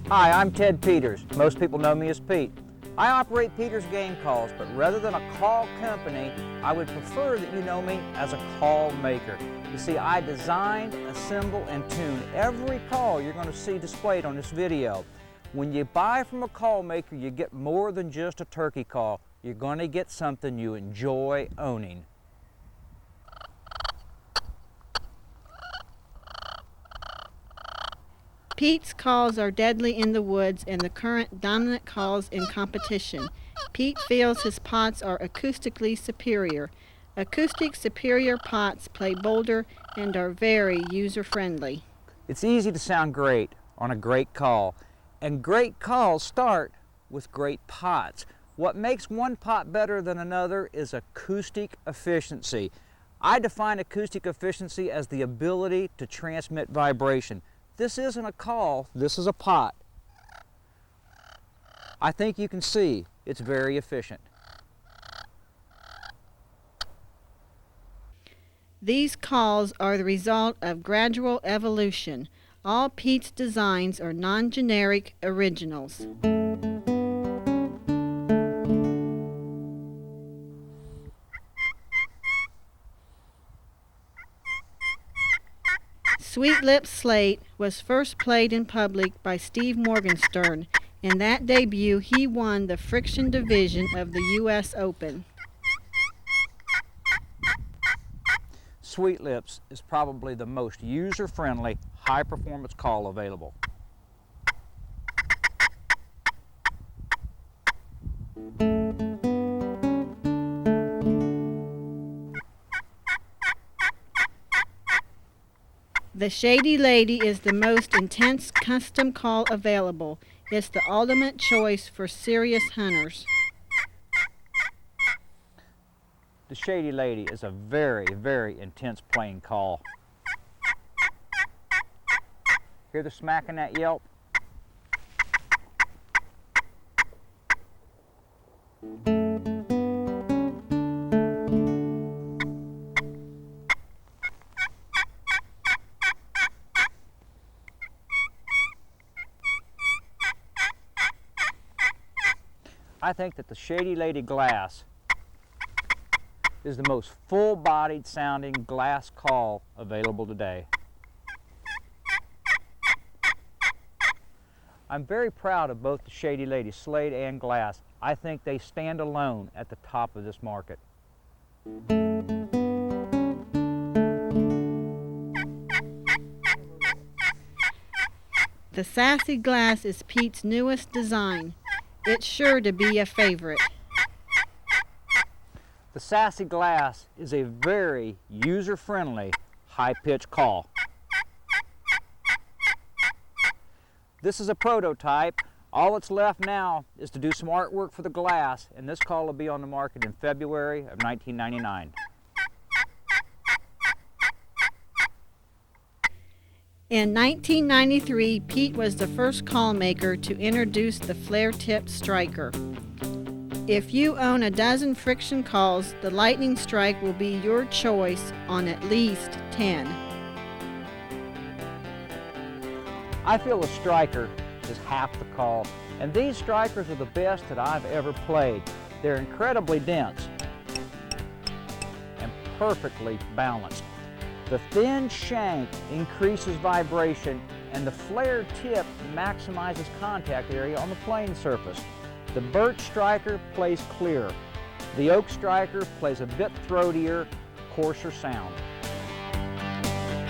Hi, I'm Ted Peters. Most people know me as Pete. I operate Peters Game Calls, but rather than a call company, I would prefer that you know me as a call maker. You see, I design, assemble, and tune every call you're going to see displayed on this video. When you buy from a call maker, you get more than just a turkey call. You're going to get something you enjoy owning. Pete's calls are deadly in the woods and the current dominant calls in competition. Pete feels his pots are acoustically superior. Acoustic superior pots play bolder and are very user-friendly. It's easy to sound great on a great call, and great calls start with great pots. What makes one pot better than another is acoustic efficiency. I define acoustic efficiency as the ability to transmit vibration. This isn't a call, this is a pot. I think you can see it's very efficient. These calls are the result of gradual evolution. All Pete's designs are non-generic originals. Sweet Lips Slate was first played in public by Steve Morgenstern. In that debut, he won the friction division of the U.S. Open. Sweet Lips is probably the most user-friendly, high-performance call available. The Shady Lady is the most intense custom call available. It's the ultimate choice for serious hunters. The Shady Lady is a very, very intense playing call. Hear the smack in that yelp? I think that the Shady Lady glass is the most full-bodied sounding glass call available today. I'm very proud of both the Shady Lady Slate and glass. I think they stand alone at the top of this market. The Sassy Glass is Pete's newest design. It's sure to be a favorite. The Sassy Glass is a very user-friendly, high-pitched call. This is a prototype. All that's left now is to do some artwork for the glass, and this call will be on the market in February of 1999. In 1993, Pete was the first call maker to introduce the flare-tip striker. If you own a dozen friction calls, the Lightning Strike will be your choice on at least 10. I feel a striker is half the call, and these strikers are the best that I've ever played. They're incredibly dense and perfectly balanced. The thin shank increases vibration, and the flare tip maximizes contact area on the playing surface. The birch striker plays clear. The oak striker plays a bit throatier, coarser sound.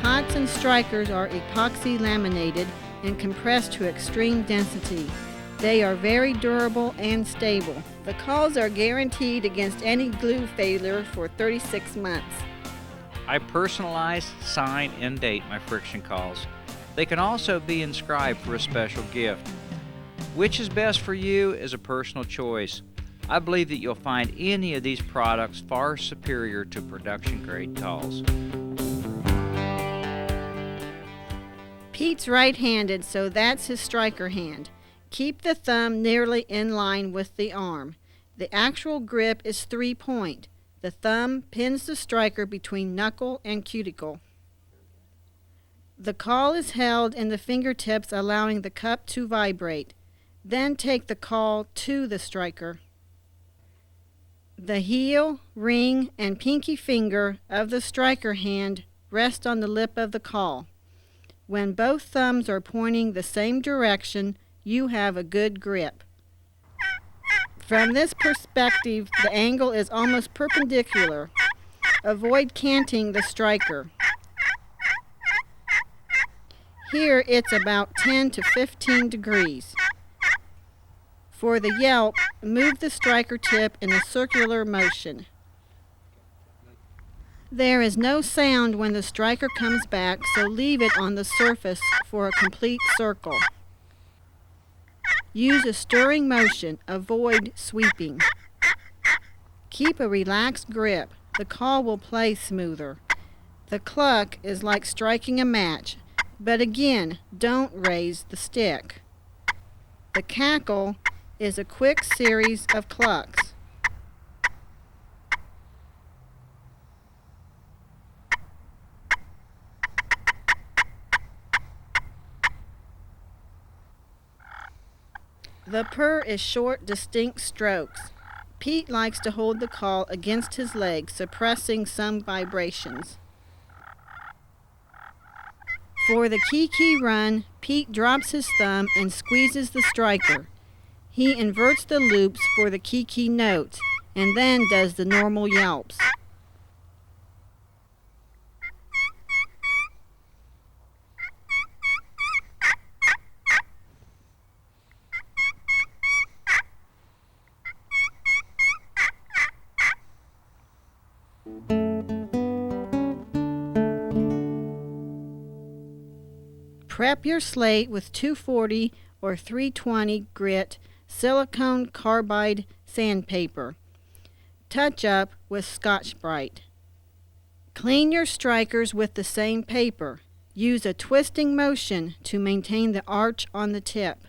Pots and strikers are epoxy laminated and compressed to extreme density. They are very durable and stable. The calls are guaranteed against any glue failure for 36 months. I personalize, sign, and date my friction calls. They can also be inscribed for a special gift. Which is best for you is a personal choice. I believe that you'll find any of these products far superior to production-grade calls. Pete's right-handed, so that's his striker hand. Keep the thumb nearly in line with the arm. The actual grip is 3-point. The thumb pins the striker between knuckle and cuticle. The call is held in the fingertips, allowing the cup to vibrate. Then take the call to the striker. The heel, ring, and pinky finger of the striker hand rest on the lip of the call. When both thumbs are pointing the same direction, you have a good grip. From this perspective, the angle is almost perpendicular. Avoid canting the striker. Here it's about 10 to 15 degrees. For the yelp, move the striker tip in a circular motion. There is no sound when the striker comes back, so leave it on the surface for a complete circle. Use a stirring motion. Avoid sweeping. Keep a relaxed grip. The call will play smoother. The cluck is like striking a match, but again, don't raise the stick. The cackle is a quick series of clucks. The purr is short, distinct strokes. Pete likes to hold the call against his leg, suppressing some vibrations. For the key run, Pete drops his thumb and squeezes the striker. He inverts the loops for the key notes and then does the normal yelps. Prep your slate with 240 or 320 grit silicone carbide sandpaper. Touch up with Scotch-Brite. Clean your strikers with the same paper. Use a twisting motion to maintain the arch on the tip.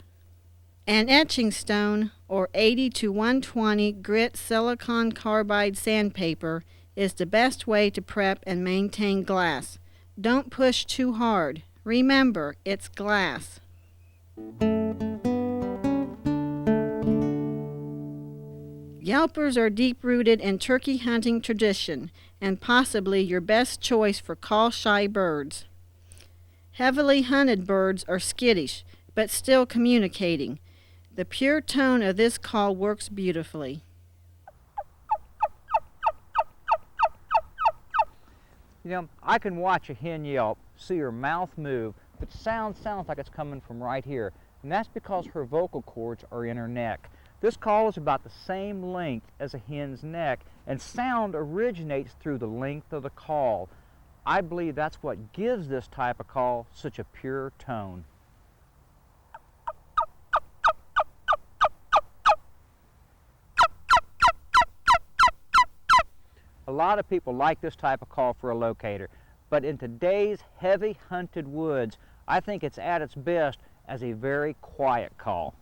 An etching stone or 80 to 120 grit silicone carbide sandpaper is the best way to prep and maintain glass. Don't push too hard. Remember, it's glass. Yelpers are deep-rooted in turkey hunting tradition and possibly your best choice for call-shy birds. Heavily hunted birds are skittish, but still communicating. The pure tone of this call works beautifully. You know, I can watch a hen yelp, see her mouth move, but sounds like it's coming from right here. And that's because her vocal cords are in her neck. This call is about the same length as a hen's neck, and sound originates through the length of the call. I believe that's what gives this type of call such a pure tone. A lot of people like this type of call for a locator, but in today's heavy hunted woods, I think it's at its best as a very quiet call.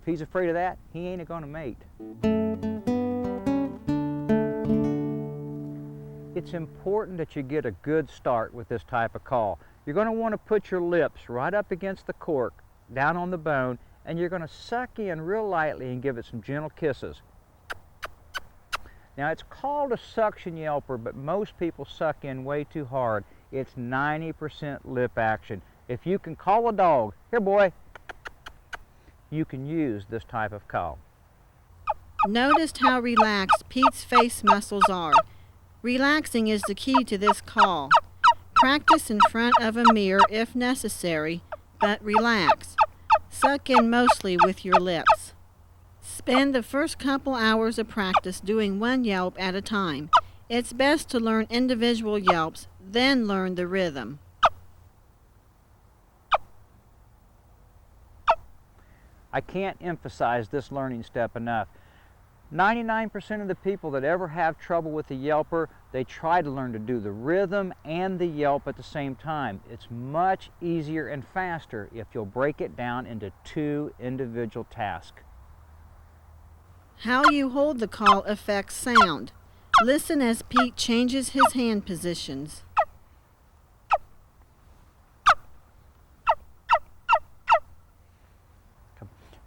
If he's afraid of that, he ain't gonna mate. It's important that you get a good start with this type of call. You're gonna want to put your lips right up against the cork, down on the bone, and you're going to suck in real lightly and give it some gentle kisses. Now, it's called a suction yelper, but most people suck in way too hard. It's 90% lip action. If you can call a dog, here boy, you can use this type of call. Notice how relaxed Pete's face muscles are. Relaxing is the key to this call. Practice in front of a mirror if necessary, but relax. Suck in mostly with your lips. Spend the first couple hours of practice doing one yelp at a time. It's best to learn individual yelps, then learn the rhythm. I can't emphasize this learning step enough. 99% of the people that ever have trouble with the yelper, they try to learn to do the rhythm and the yelp at the same time. It's much easier and faster if you'll break it down into two individual tasks. How you hold the call affects sound. Listen as Pete changes his hand positions.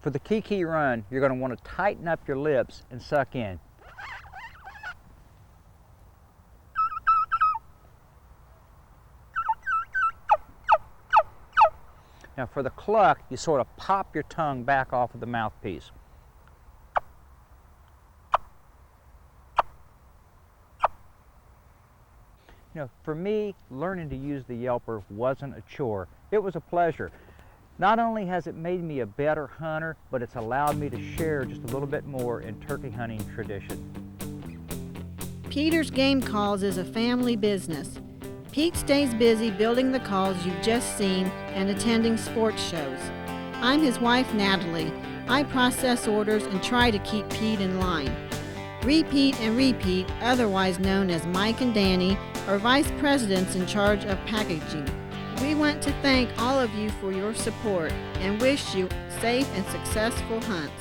For the kiki run, you're going to want to tighten up your lips and suck in. Now for the cluck, you sort of pop your tongue back off of the mouthpiece. You know, for me, learning to use the yelper wasn't a chore. It was a pleasure. Not only has it made me a better hunter, but it's allowed me to share just a little bit more in turkey hunting tradition. Peter's Game Calls is a family business. Pete stays busy building the calls you've just seen and attending sports shows. I'm his wife, Natalie. I process orders and try to keep Pete in line. Repeat and Repeat, otherwise known as Mike and Danny, are vice presidents in charge of packaging. We want to thank all of you for your support and wish you safe and successful hunts.